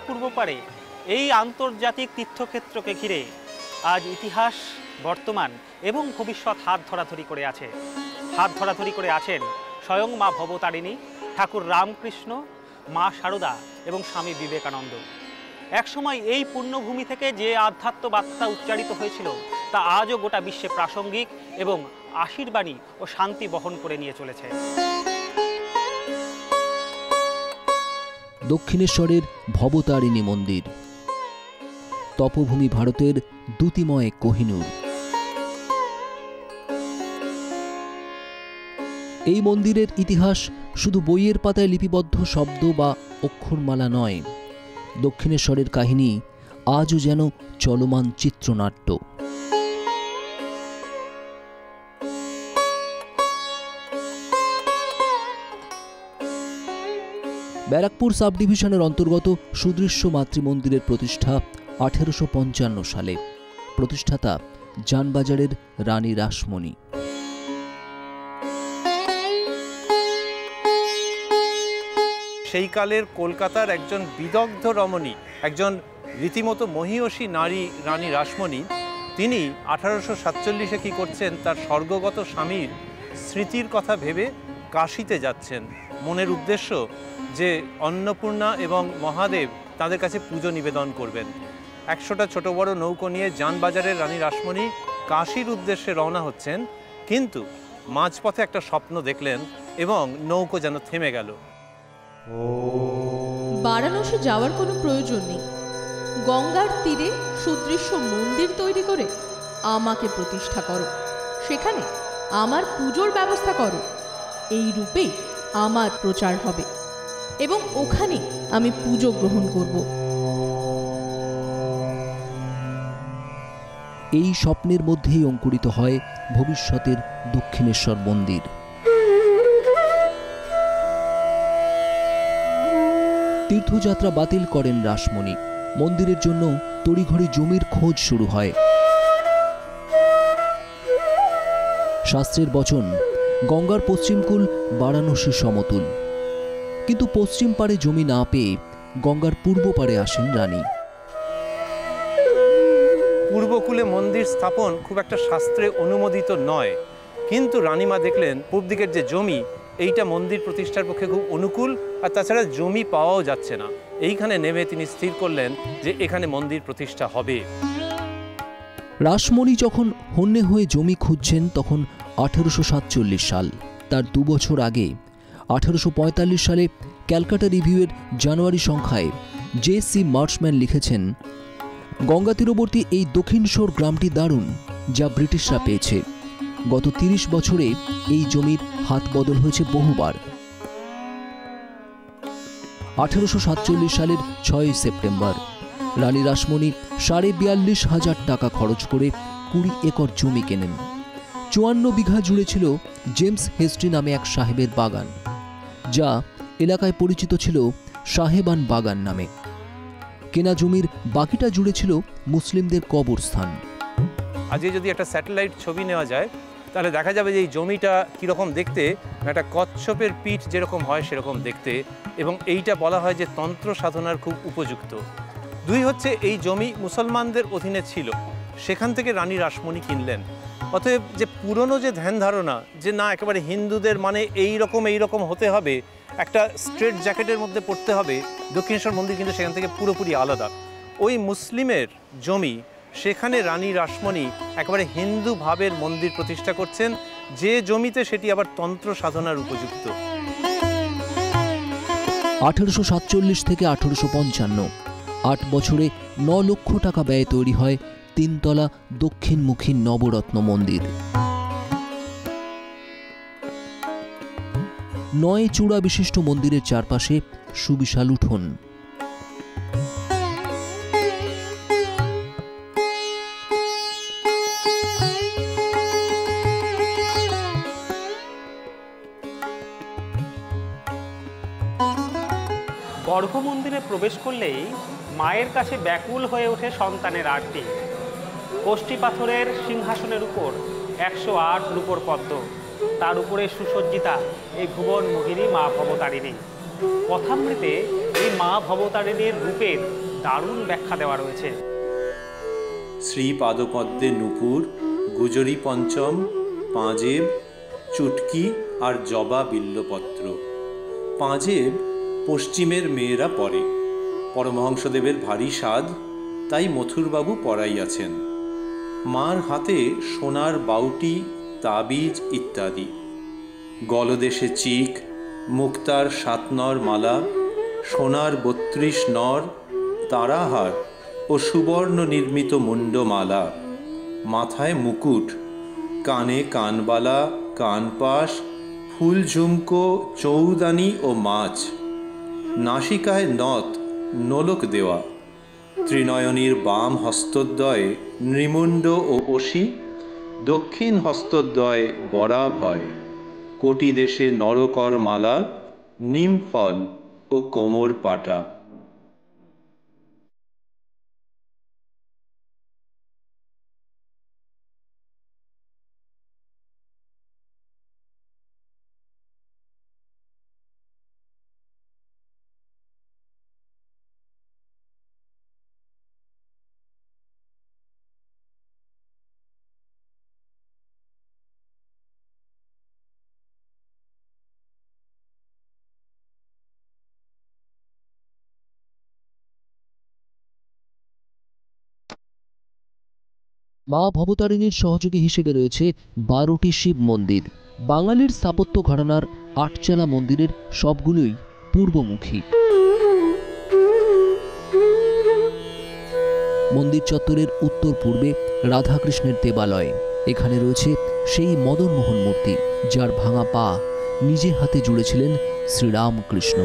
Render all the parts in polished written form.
পূর্ব পারে এই আন্তর্জাতিক তীর্থক্ষেত্রকে ঘিরে আজ ইতিহাস, বর্তমান এবং ভবিষ্যৎ হাত ধরাধরি করে আছে। হাত ধরাধরি করে আছেন স্বয়ং মা ভবতারিণী, ঠাকুর রামকৃষ্ণ, মা শারদা এবং স্বামী বিবেকানন্দ। একসময় এই পুণ্যভূমি থেকে যে আধ্যাত্ম বার্তা উচ্চারিত হয়েছিল তা আজও গোটা বিশ্বে প্রাসঙ্গিক এবং আশীর্বাণী ও শান্তি বহন করে নিয়ে চলেছে। দক্ষিণেশ্বরের ভবতারিণী মন্দির, তপভূমি ভারতের দ্যুতিময় কোহিনূর। এই মন্দিরের ইতিহাস শুধু বইয়ের পাতায় লিপিবদ্ধ শব্দ বা অক্ষরমালা নয়, দক্ষিণেশ্বরের কাহিনী আজও যেন চলমান চিত্রনাট্য। ব্যারাকপুর সাব ডিভিশনের অন্তর্গত সুদৃশ্য মাতৃমন্দিরের প্রতিষ্ঠা 1855 সালে। প্রতিষ্ঠাতা জানবাজারের রানী রাসমণি। সেই কালের কলকাতার একজন বিদগ্ধ রমণী, একজন রীতিমতো মহীয়সী নারী রানী রাসমণি, তিনি 1847-এ কী করছেন, তার স্বর্গগত স্বামীর স্মৃতির কথা ভেবে কাশীতে যাচ্ছেন। মনের উদ্দেশ্য যে অন্নপূর্ণা এবং মহাদেব তাদের কাছে পুজো নিবেদন করবেন। 100টা ছোট বড় নৌকো নিয়ে জানবাজারের রানী রাসমণি কাশীর উদ্দেশ্যে রওনা হচ্ছেন, কিন্তু মাঝপথে একটা স্বপ্ন দেখলেন এবং নৌকো যেন থেমে গেল। বারাণসী যাওয়ার কোনো প্রয়োজন নেই। গঙ্গার তীরে সুদৃশ্য মন্দির তৈরি করে আমাকে প্রতিষ্ঠা করো, সেখানে আমার পুজোর ব্যবস্থা করো। এই রূপেই আমার প্রচার হবে এবং ওখানে আমি পুজো গ্রহণ করব। এই স্বপ্নের মধ্যেই অঙ্কুরিত হয় ভবিষ্যতের দক্ষিণেশ্বর মন্দির। তীর্থযাত্রা বাতিল করেন রাসমণি। মন্দিরের জন্য তড়িঘড়ি জমির খোঁজ শুরু হয়। শাস্ত্রের বচন, গঙ্গার পশ্চিমকূল বারাণসী সমতুল। কিন্তু পশ্চিম পারে জমি না পেয়ে গঙ্গার পূর্ব পারে আসেন রানী। পূর্বকূলে মন্দির স্থাপন খুব একটা শাস্ত্রে অনুমোদিত নয়, কিন্তু রানীমা দেখলেন পূর্ব দিকের যে জমি, এইটা মন্দির প্রতিষ্ঠার পক্ষে খুব অনুকূল, আর তাছাড়া জমি পাওয়াও যাচ্ছে না। এইখানে নেমে তিনি স্থির করলেন যে এখানে মন্দির প্রতিষ্ঠা হবে। রাসমণি যখন হন্যে হয়ে জমি খুঁজছেন তখন 1847 সাল। তার 2 বছর আগে 1845 সালে ক্যালকাটা রিভিউয়ের জানুয়ারি সংখ্যায় জে.সি. মার্শম্যান লিখেছেন, গঙ্গা তীরবর্তী এই দক্ষিণেশ্বর গ্রামটি দারুণ, যা ব্রিটিশরা পেয়েছে। গত 30 বছরে এই জমির হাত বদল হয়েছে বহুবার। 1847 সালের 6 সেপ্টেম্বর রানী রাসমণি 42,500 টাকা খরচ করে 20 একর জমি কেনেন। 54 বিঘা জুড়ে ছিল জেমস হেস্টি নামে এক সাহেবের বাগান, যা এলাকায় পরিচিত ছিল সাহেবান বাগান নামে। কেনা জমির বাকিটা জুড়ে ছিল মুসলিমদের কবরস্থান। আজকে যদি একটা স্যাটেলাইট ছবি নেওয়া যায় তাহলে দেখা যাবে যে এই জমিটা কীরকম দেখতে, একটা কচ্ছপের পিঠ যেরকম হয় সেরকম দেখতে, এবং এইটা বলা হয় যে তন্ত্র সাধনার খুব উপযুক্ত। 2 হচ্ছে এই জমি মুসলমানদের অধীনে ছিল, সেখান থেকে রানী রাসমণি কিনলেন। অতএব যে পুরনো যে ধ্যান ধারণা যে না একেবারে হিন্দুদের মানে এই রকম হতে হবে, একটা স্ট্রেট জ্যাকেটের মধ্যে পড়তে হবে, দক্ষিণেশ্বর মন্দির কিন্তু সেখান থেকে পুরোপুরি আলাদা। ওই মুসলিমের জমি, সেখানে রানী রাসমণি একেবারে হিন্দু ভাবের মন্দির প্রতিষ্ঠা করছেন, যে জমিতে সেটি আবার তন্ত্র সাধনার উপযুক্ত। 1847 থেকে 1855 8 বছরে 9 লক্ষ টাকা ব্যয়ে তৈরি হয় 3 তলা দক্ষিণমুখী নবরত্ন মন্দির। 9 চূড়া বিশিষ্ট মন্দিরের চারপাশে সুবিশাল উঠোন। গর্ভমন্দিরে প্রবেশ করলেই মায়ের কাছে ব্যাকুল হয়ে ওঠে সন্তানের আরতি। কোষ্ঠী পাথরের সিংহাসনের উপর 108 রূপোর পদ্ম, তার উপরে সুসজ্জিতা এই ভুবন মোহিনী মা ভবতারিণী। কথামৃতে এই মা ভবতারিণীর রূপের দারুণ ব্যাখ্যা দেওয়া রয়েছে। শ্রী পাদপদ্মে নূপুর, গুজরি পঞ্চম, পাঁজেব, চুটকি আর জবা বিল্লপত্র। পাঁজেব পশ্চিমের মেয়েরা পরে, পরমহংসদেবের ভারী সাধ, তাই মথুরবাবু পরাইয়াছেন। মার হাতে সোনার বাউটি, তাবিজ ইত্যাদি। গলদেশে চিক, মুক্তার 7 নর মালা, সোনার 32 নর, তারাহার ও সুবর্ণ নির্মিত মুন্ডমালা, মাথায় মুকুট, কানে কানবালা, কানপাশ, ফুল ঝুমকো, চৌদানি ও মাছ, নাসিকায় নথ, নোলক দেওয়া, ত্রিনয়নীর বাম হস্তদ্বয়ে নৃমুণ্ড ও অসি, দক্ষিণ হস্তদ্বয়ে বরাভয়, কোটি দেশে নরকর মালা, নিমফল ও কোমর পাটা। মা ভবতারিণীর সহযোগী হিসেবে রয়েছে 12টি শিব মন্দির। বাঙালির স্থাপত্য ঘরানার 8চালা মন্দিরের সবগুলোই পূর্বমুখী। মন্দির চত্বরের উত্তর পূর্বে রাধাকৃষ্ণের দেবালয়। এখানে রয়েছে সেই মদনমোহন মূর্তি, যার ভাঙা পা নিজে হাতে জুড়েছিলেন শ্রীরামকৃষ্ণ।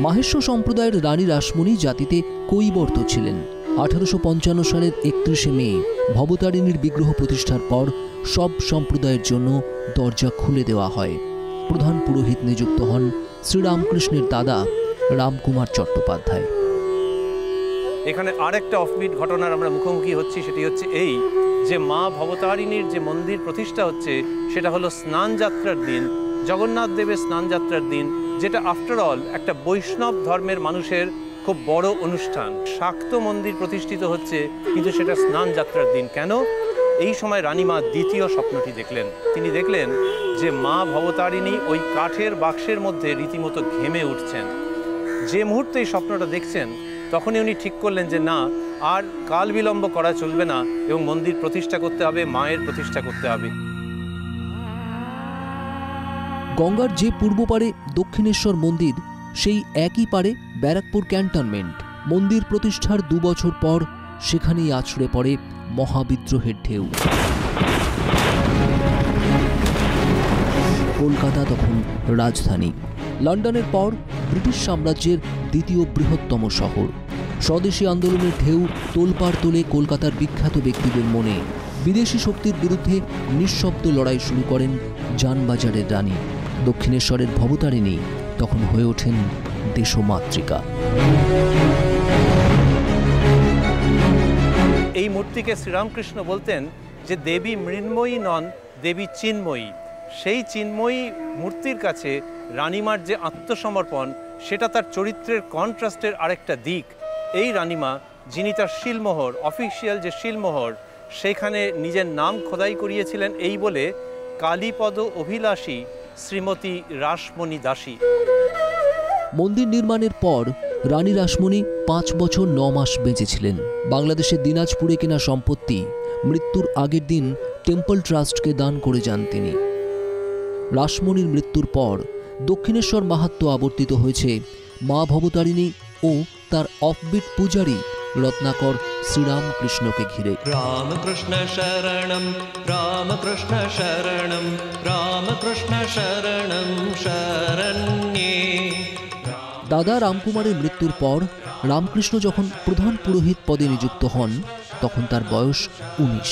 মাহেশ্ব সম্প্রদায়ের রানী রাসমণি জাতিতে কৈবর্ত ছিলেন। 1855 সালের 31শে মে ভবতারিণীর বিগ্রহ প্রতিষ্ঠার পর সব সম্প্রদায়ের জন্য দরজা খুলে দেওয়া হয়। প্রধান পুরোহিত নিযুক্ত হন শ্রীরামকৃষ্ণের দাদা রামকুমার চট্টোপাধ্যায়। এখানে আরেকটা অফবিট ঘটনার আমরা মুখোমুখি হচ্ছি, সেটি হচ্ছে এই যে মা ভবতারিণীর যে মন্দির প্রতিষ্ঠা হচ্ছে সেটা হলো স্নান যাত্রার দিন, জগন্নাথ দেবের স্নান যাত্রার দিন, যেটা আফটার অল একটা বৈষ্ণব ধর্মের মানুষের খুব বড় অনুষ্ঠান। শাক্ত মন্দির প্রতিষ্ঠিত হচ্ছে, কিন্তু সেটা স্নান যাত্রার দিন। কেন? এই সময় রানীমা দ্বিতীয় স্বপ্নটি দেখলেন। তিনি দেখলেন যে মা ভবতারিণী ওই কাঠের বাক্সের মধ্যে রীতিমতো ঘেমে উঠছেন। যে মুহূর্তে এই স্বপ্নটা দেখছেন তখনই উনি ঠিক করলেন যে না, আর কাল বিলম্ব করা চলবে না এবং মন্দির প্রতিষ্ঠা করতে হবে, মায়ের প্রতিষ্ঠা করতে হবে। গঙ্গার যে পূর্ব পারে দক্ষিণেশ্বর মন্দির, সেই একই পারে ব্যারাকপুর ক্যান্টনমেন্ট। মন্দির প্রতিষ্ঠার 2 বছর পর সেখানেই আছড়ে পড়ে মহাবিদ্রোহের ঢেউ। কলকাতা তখন রাজধানী। লন্ডনের পর ব্রিটিশ সাম্রাজ্যের দ্বিতীয় বৃহত্তম শহর। স্বদেশী আন্দোলনের ঢেউ তোলপাড় তোলে কলকাতার বিখ্যাত ব্যক্তিদের মনে। বিদেশি শক্তির বিরুদ্ধে নিঃশব্দ লড়াই শুরু করেন জানবাজারের রানী। দক্ষিণেশ্বরের ভবতারিণী তখন হয়ে ওঠেন দেশমাতৃকা। এই মূর্তিকে শ্রীরামকৃষ্ণ বলতেন যে দেবী মৃন্ময়ী নন, দেবী চিন্ময়ী। সেই চিন্ময়ী মূর্তির কাছে রানীমার যে আত্মসমর্পণ, সেটা তার চরিত্রের কন্ট্রাস্টের আরেকটা দিক। এই রানীমা, যিনি তার শিলমোহর, অফিসিয়াল যে শিলমোহর, সেখানে নিজের নাম খোদাই করিয়েছিলেন এই বলে, কালীপদ অভিলাষী শ্রীমতী রাসমণি দাসী। মন্দির নির্মাণের পর রানী রাসমণি 5 বছর 9 মাস বেঁচেছিলেন। বাংলাদেশের দিনাজপুরে কেনা সম্পত্তি মৃত্যুর আগের দিন টেম্পল ট্রাস্টকে দান করে যান তিনি। রাসমণির মৃত্যুর পর দক্ষিণেশ্বর মাহাত্ম্য আবর্তিত হয়েছে মা ভবতারিণী ও তার অফবিট পূজারী রত্নাকর শ্রীরামকৃষ্ণকে ঘিরে। রামকৃষ্ণ শরণম রামকৃষ্ণ শরণম রামকৃষ্ণ শরণম শরণ্যে। দাদা রামকুমারের মৃত্যুর পর রামকৃষ্ণ যখন প্রধান পুরোহিত পদে নিযুক্ত হন, তখন তার বয়স 19।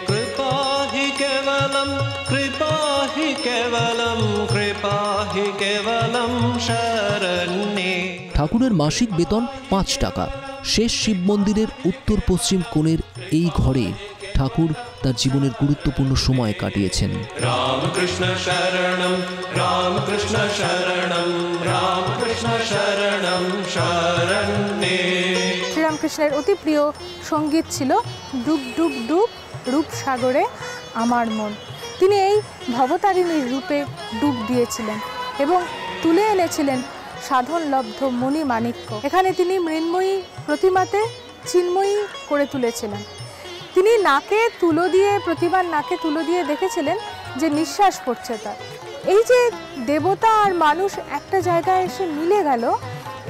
কৃপা হি কেবলম কৃপা হি কেবলম কৃপা হি কেবলম শরণ্যে। ঠাকুরের মাসিক বেতন 5 টাকা। শেষ শিব মন্দিরের উত্তর পশ্চিম কোণের এই ঘরে ঠাকুর তার জীবনের গুরুত্বপূর্ণ সময় কাটিয়েছেন। রামকৃষ্ণ শরণম রামকৃষ্ণ শরণম রামকৃষ্ণ শরণম শরণ্যে। শ্রীরামকৃষ্ণের অতি প্রিয় সঙ্গীত ছিল ডুব ডুব ডুব রূপসাগরে আমার মন। তিনি এই ভবতারিণীর রূপে ডুব দিয়েছিলেন এবং তুলে এনেছিলেন সাধনলব্ধ মণিমাণিক্য। এখানে তিনি মৃন্ময়ী প্রতিমাতে চিন্ময়ী করে তুলেছিলেন। তিনি নাকে তুলো দিয়ে, প্রতিমার নাকে তুলো দিয়ে দেখেছিলেন যে নিঃশ্বাস পড়ছে তার। এই যে দেবতা আর মানুষ একটা জায়গায় এসে মিলে গেল,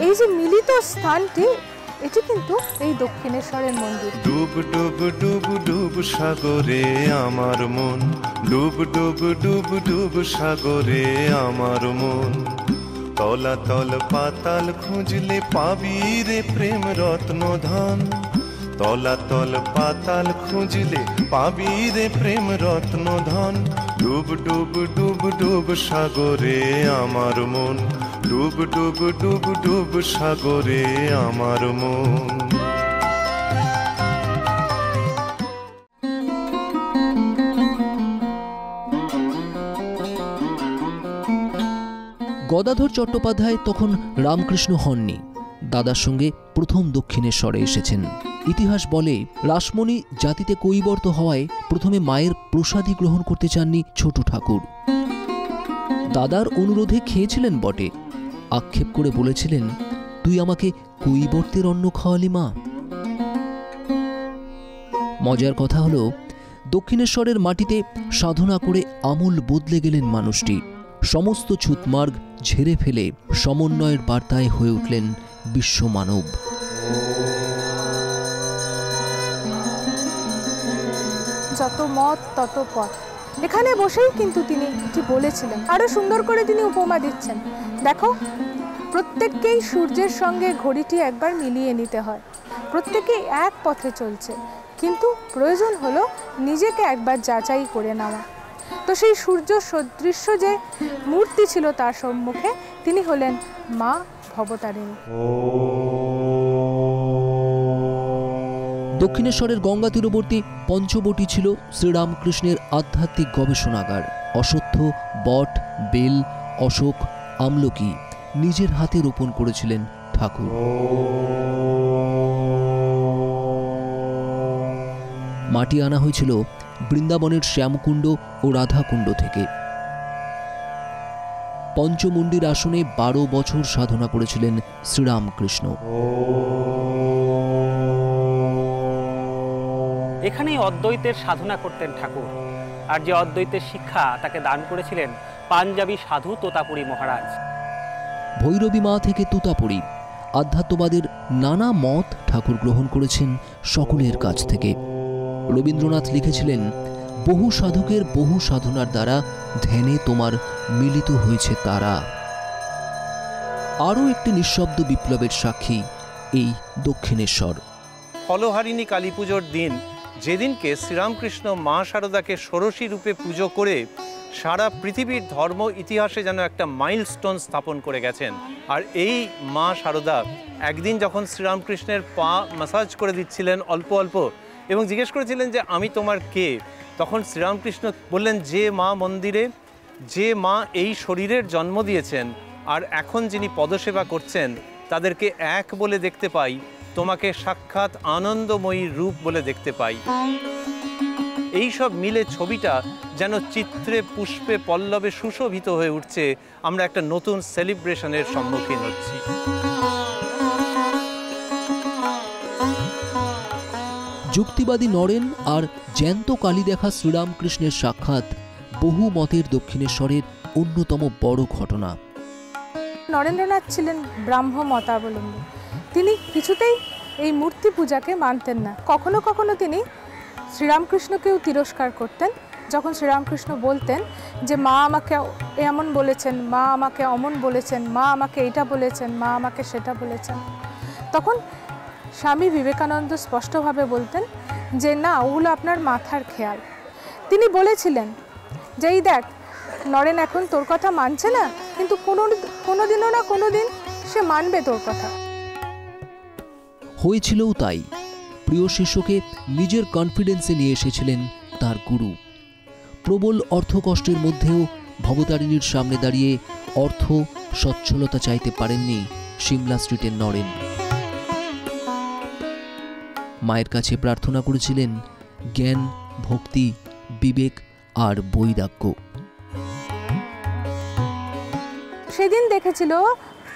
এই যে মিলিত স্থানটি, এটি কিন্তু এই দক্ষিণেশ্বরের মন্দির। ডুব ডুব ডুব ডুব সাগরে আমার মন, ডুব ডুব ডুব ডুব সাগরে আমার মন। তলাতল পাতাল খুঁজলে পাবি রে প্রেম রত্ন ধন, তলাতল পাতাল খুঁজলে পাবি রে প্রেম রত্ন ধন। ডুব ডুব ডুব ডুব সাগরে আমার মন, ডুব ডুব ডুব ডুব সাগরে আমার মন। গদাধর চট্টোপাধ্যায় তখন রামকৃষ্ণ হননি, দাদার সঙ্গে প্রথম দক্ষিণেশ্বরে এসেছেন। ইতিহাস বলে রাসমণি জাতিতে কৈবর্ত হওয়ায় প্রথমে মায়ের প্রসাদী গ্রহণ করতে চাননি ছোট ঠাকুর। দাদার অনুরোধে খেয়েছিলেন বটে, আক্ষেপ করে বলেছিলেন, তুই আমাকে কৈবর্তের অন্ন খাওয়ালি মা। মজার কথা হলো, দক্ষিণেশ্বরের মাটিতে সাধনা করে আমূল বদলে গেলেন মানুষটি। সমস্ত ছুতমার্গ ঝেড়ে ফেলে সমন্বয়ের বার্তায় হয়ে উঠলেন বিশ্বমানব। যত মত তত পথ, এখানে বসেই কিন্তু তিনি এটি বলেছিলেন। আরো সুন্দর করে তিনি উপমা দিচ্ছেন, দেখো প্রত্যেককেই সূর্যের সঙ্গে ঘড়িটি একবার মিলিয়ে নিতে হয়। প্রত্যেকেই এক পথে চলছে, কিন্তু প্রয়োজন হলো নিজেকে একবার যাচাই করে নেওয়া। তো সেই সূর্য সদৃশ্য যে মূর্তি ছিল তার সম্মুখে তিনি হলেন মা ভবতারিণী। দক্ষিণেশ্বরের গঙ্গা তীরবর্তী পঞ্চবটি ছিল শ্রীরামকৃষ্ণের আধ্যাত্মিক গবেষণাগার। অশ্বত্থ, বট, বেল, অশোক, আমলকি নিজের হাতে রোপণ করেছিলেন ঠাকুর। মাটি আনা হয়েছিল বৃন্দাবনের শ্যামকুণ্ড ও রাধাকুণ্ড থেকে। পঞ্চমুণ্ডির আসনে 12 বছর সাধনা করেছিলেন শ্রীরামকৃষ্ণ। এখানেই অদ্বৈতের সাধনা করতেন ঠাকুর, আর যে অদ্বৈতের শিক্ষা তাকে দান করেছিলেন পাঞ্জাবি সাধু তোতাপুরী মহারাজ। ভৈরবী মা থেকে তোতাপুরী আধ্যাত্মবাদের নানা মত ঠাকুর গ্রহণ করেছেন সকলের কাছ থেকে। রবীন্দ্রনাথ লিখেছিলেন, বহু সাধকের বহু সাধনার দ্বারা ধ্যানে তোমার মিলিত হয়েছে তারা। আরও একটি নিঃশব্দ বিপ্লবের সাক্ষী এই দক্ষিণেশ্বর। ফলহারিণী কালী পুজোর দিন, যেদিনকে শ্রীরামকৃষ্ণ মা শারদাকে ষোড়শী রূপে পুজো করে সারা পৃথিবীর ধর্ম ইতিহাসে যেন একটা মাইলস্টোন স্থাপন করে গেছেন। আর এই মা শারদা একদিন যখন শ্রীরামকৃষ্ণের পা ম্যাসাজ করে দিচ্ছিলেন অল্প অল্প এবং জিজ্ঞেস করেছিলেন যে আমি তোমার কে, তখন শ্রীরামকৃষ্ণ বললেন, যে মা মন্দিরে, যে মা এই শরীরের জন্ম দিয়েছেন আর এখন যিনি পদসেবা করছেন তাদেরকে এক বলে দেখতে পাই, তোমাকে সাক্ষাৎ আনন্দময়ী রূপ বলে দেখতে পাই। এই সব মিলে ছবিটা যেন চিত্রে পুষ্পে পল্লবে সুশোভিত হয়ে উঠছে। আমরা একটা নতুন সেলিব্রেশনের সম্মুখীন হচ্ছি। যুক্তিবাদী নরেন আর জ্যান্ত কালী দেখা শ্রীরামকৃষ্ণের সাক্ষাৎ বহু মতের দক্ষিণেশ্বরের অন্যতম বড় ঘটনা। নরেন্দ্রনাথ ছিলেন ব্রাহ্ম মতাবলম্বী। তিনি কিছুতেই এই মূর্তি পূজাকে মানতেন না। কখনো কখনো তিনি শ্রীরামকৃষ্ণকেও তিরস্কার করতেন। যখন শ্রীরামকৃষ্ণ বলতেন যে মা আমাকে এমন বলেছেন, মা আমাকে অমন বলেছেন, মা আমাকে এটা বলেছেন, মা আমাকে সেটা বলেছেন, তখন স্বামী বিবেকানন্দ স্পষ্টভাবে বলতেন যে না, ওগুলো আপনার মাথার খেয়াল। তিনি বলেছিলেন যে এই দেখ নরেন এখন তোর কথা মানছে না, কিন্তু কোনোদিনও না কোনোদিন সে মানবে তোর কথা। হয়েছিলও তাই। প্রিয় শিষ্যকে নিজের কনফিডেন্সে নিয়ে এসেছিলেন তার গুরু। প্রবল অর্থকষ্টের মধ্যেও ভবতারিণীর সামনে দাঁড়িয়ে অর্থ সচ্ছলতা চাইতে পারেননি সিমলা স্ট্রিটের নরেন। মায়ের কাছে প্রার্থনা করেছিলেন জ্ঞান, ভক্তি, বিবেক আর বৈরাগ্য। সেদিন দেখেছিল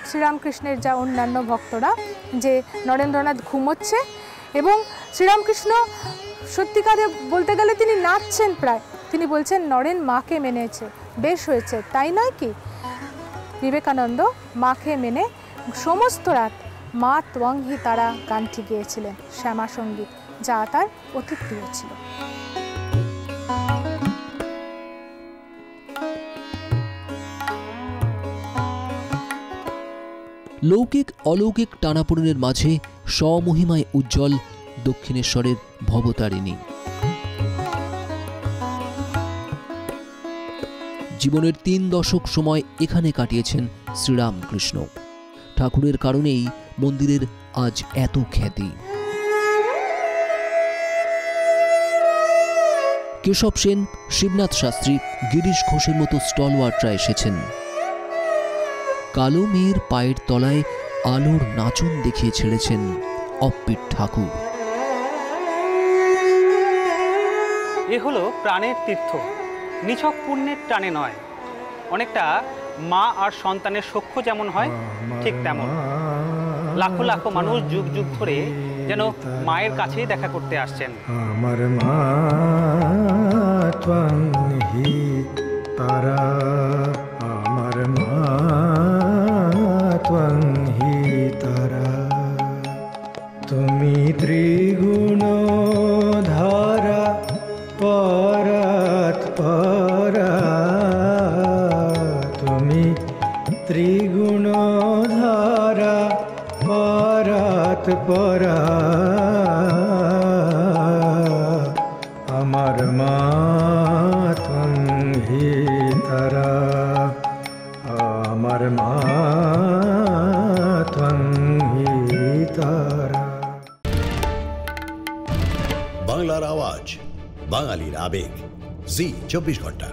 শ্রীরামকৃষ্ণের যা অন্যান্য ভক্তরা যে নরেন্দ্রনাথ ঘুমোচ্ছে এবং শ্রীরামকৃষ্ণ সত্যিকারে বলতে গেলে তিনি নাচছেন প্রায়। তিনি বলছেন নরেন মাকে মেনেছে, বেশ হয়েছে, তাই নয় কি? বিবেকানন্দ মাকে মেনে সমস্ত রাত মা ত্বংহি তারা গানটি গেয়েছিলেন, শ্যামা সঙ্গীত, যা তার অতি প্রিয় ছিল। লৌকিক অলৌকিক টানাপোড়েনের মাঝে স্বমহিমায় উজ্জ্বল দক্ষিণেশ্বরের ভবতারিণী। জীবনের 3 দশক সময় এখানে কাটিয়েছেন শ্রীরামকৃষ্ণ। ঠাকুরের কারণেই মন্দিরের আজ এত খ্যাতি। কেশব সেন, শিবনাথ শাস্ত্রী, গিরিশ ঘোষের মতো স্টলওয়ার্ডরা এসেছেন। কালো মেয়ের পায়ের তলায় আলোর নাচন দেখিয়ে ছেড়েছেন অপ্পিট ঠাকুর। এ হলো প্রাণের তীর্থ, নিছক পুণ্যের টানে নয়। অনেকটা মা আর সন্তানের সখ্য যেমন হয় ঠিক তেমন। লাখো লাখো মানুষ যুগ যুগ ধরে যেন মায়ের কাছেই দেখা করতে আসছেন। আমার মা ত্বং হি তারা, আমার মা ত্বং হি তারা, তুমি ত্রিগুণ ধারা পরাৎ পরা, তুমি ত্রিগুণ ধারা পরাৎ পরা, আমার মা ত্বং হি তারা, আমার মা ত্বং হি তারা। বাংলার আওয়াজ, বাঙালির আবেগ, জি 24 ঘন্টা।